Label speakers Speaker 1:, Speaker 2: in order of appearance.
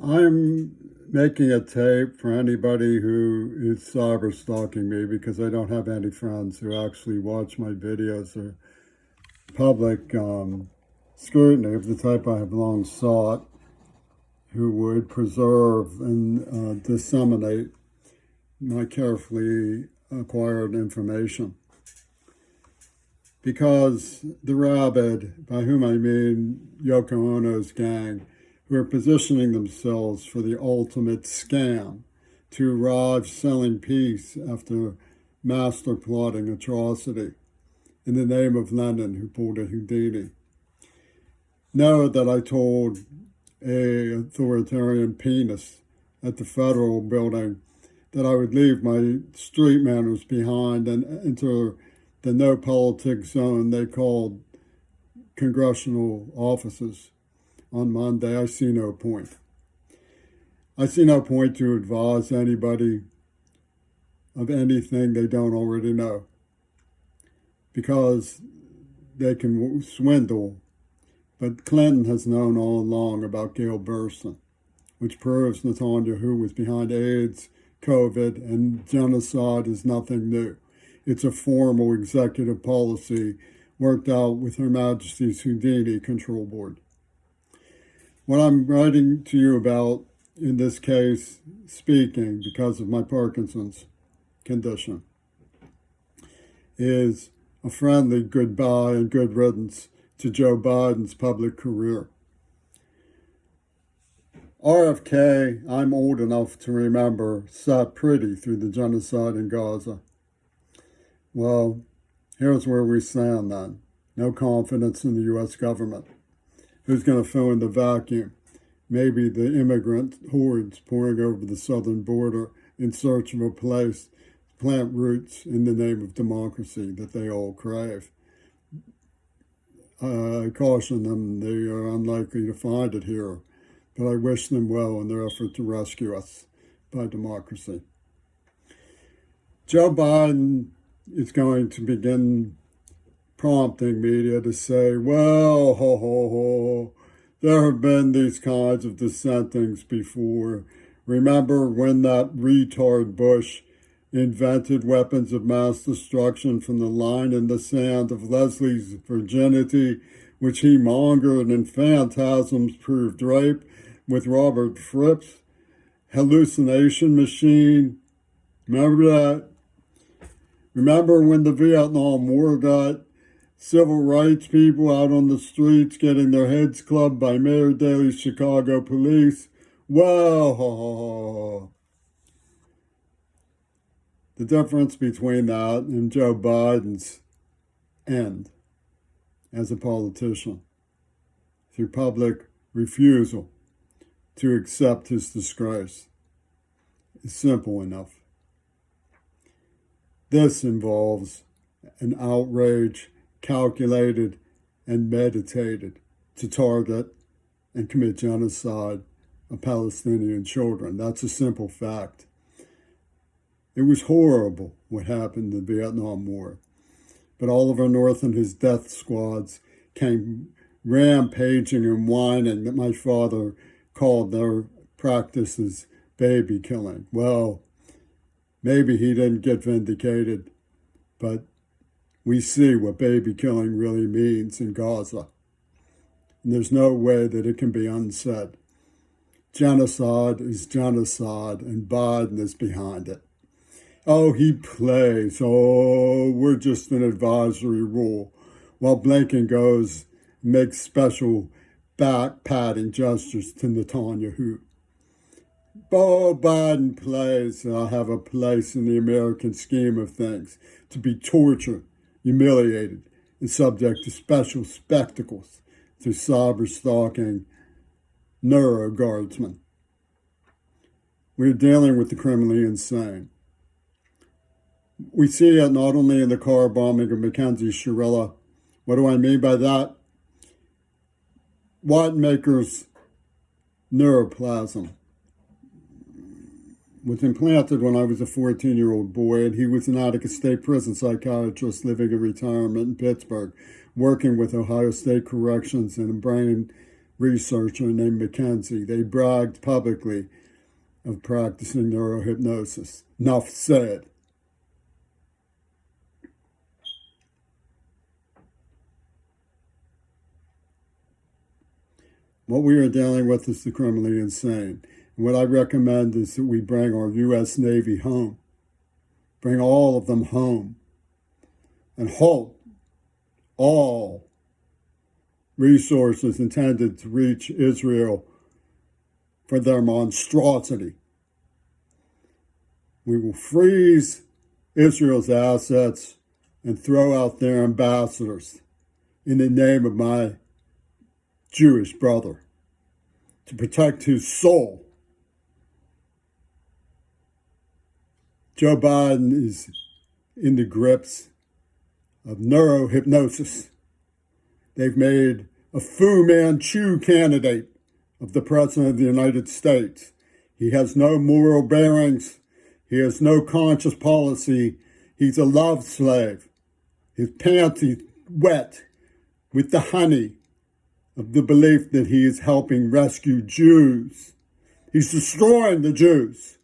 Speaker 1: I'm making a tape for anybody who is cyber stalking me because I don't have any friends who actually watch my videos or public scrutiny of the type I have long sought, who would preserve and disseminate my carefully acquired information. Because the rabid, by whom I mean Yoko Ono's gang, who are positioning themselves for the ultimate scam to arrive selling peace after master plotting atrocity in the name of Lenin, who pulled a Houdini. Know that I told a authoritarian penis at the federal building that I would leave my street manners behind and enter the no politics zone they called congressional offices on Monday. I see no point. I see no point to advise anybody of anything they don't already know because they can swindle. But Clinton has known all along about Gail Burstyn, which proves Netanyahu was behind AIDS, COVID, and genocide is nothing new. It's a formal executive policy worked out with Her Majesty's Houdini Control Board. What I'm writing to you about in this case, speaking because of my Parkinson's condition, is a friendly goodbye and good riddance to Joe Biden's public career. RFK, I'm old enough to remember, sat pretty through the genocide in Gaza. Well, here's where we stand then. No confidence in the U.S. government. Who's going to fill in the vacuum? Maybe the immigrant hordes pouring over the southern border in search of a place to plant roots in the name of democracy that they all crave. I caution them they are unlikely to find it here, but I wish them well in their effort to rescue us by democracy. Joe Biden is going to begin prompting media to say, well, ho, ho, ho, there have been these kinds of dissentings before. Remember when that retard Bush invented weapons of mass destruction from the line in the sand of Leslie's virginity, which he mongered in phantasms proved rape with Robert Fripp's hallucination machine? Remember that? Remember when the Vietnam War got civil rights people out on the streets getting their heads clubbed by Mayor Daley's Chicago police? Well, the difference between that and Joe Biden's end as a politician through public refusal to accept his disgrace is simple enough. This involves an outrage calculated and meditated to target and commit genocide of Palestinian children. That's a simple fact. It was horrible what happened in the Vietnam War. But Oliver North and his death squads came rampaging and whining that my father called their practices baby killing. Well, maybe he didn't get vindicated, but we see what baby killing really means in Gaza. And there's no way that it can be unsaid. Genocide is genocide, and Biden is behind it. Oh, he plays. Oh, we're just an advisory rule. While Blinken goes and makes special back-patting gestures to Netanyahu. Oh, Biden plays. I have a place in the American scheme of things to be tortured, humiliated, and subject to special spectacles to cyber-stalking neuroguardsmen. We're dealing with the criminally insane. We see it not only in the car bombing of Mackenzie Shirella. What do I mean by that? Wattmaker's neuroplasm was implanted when I was a 14-year-old boy, and he was an Attica State Prison psychiatrist living in retirement in Pittsburgh, working with Ohio State Corrections in a brain researcher named Mackenzie. They bragged publicly of practicing neurohypnosis. Enough said. What we are dealing with is the criminally insane. And what I recommend is that we bring our U.S. Navy home. Bring all of them home. And halt all resources intended to reach Israel for their monstrosity. We will freeze Israel's assets and throw out their ambassadors in the name of my Jewish brother to protect his soul. Joe Biden is in the grips of neurohypnosis. They've made a Fu Manchu candidate of the President of the United States. He has no moral bearings. He has no conscious policy. He's a love slave. His pants is wet with the honey of the belief that he is helping rescue Jews. He's destroying the Jews.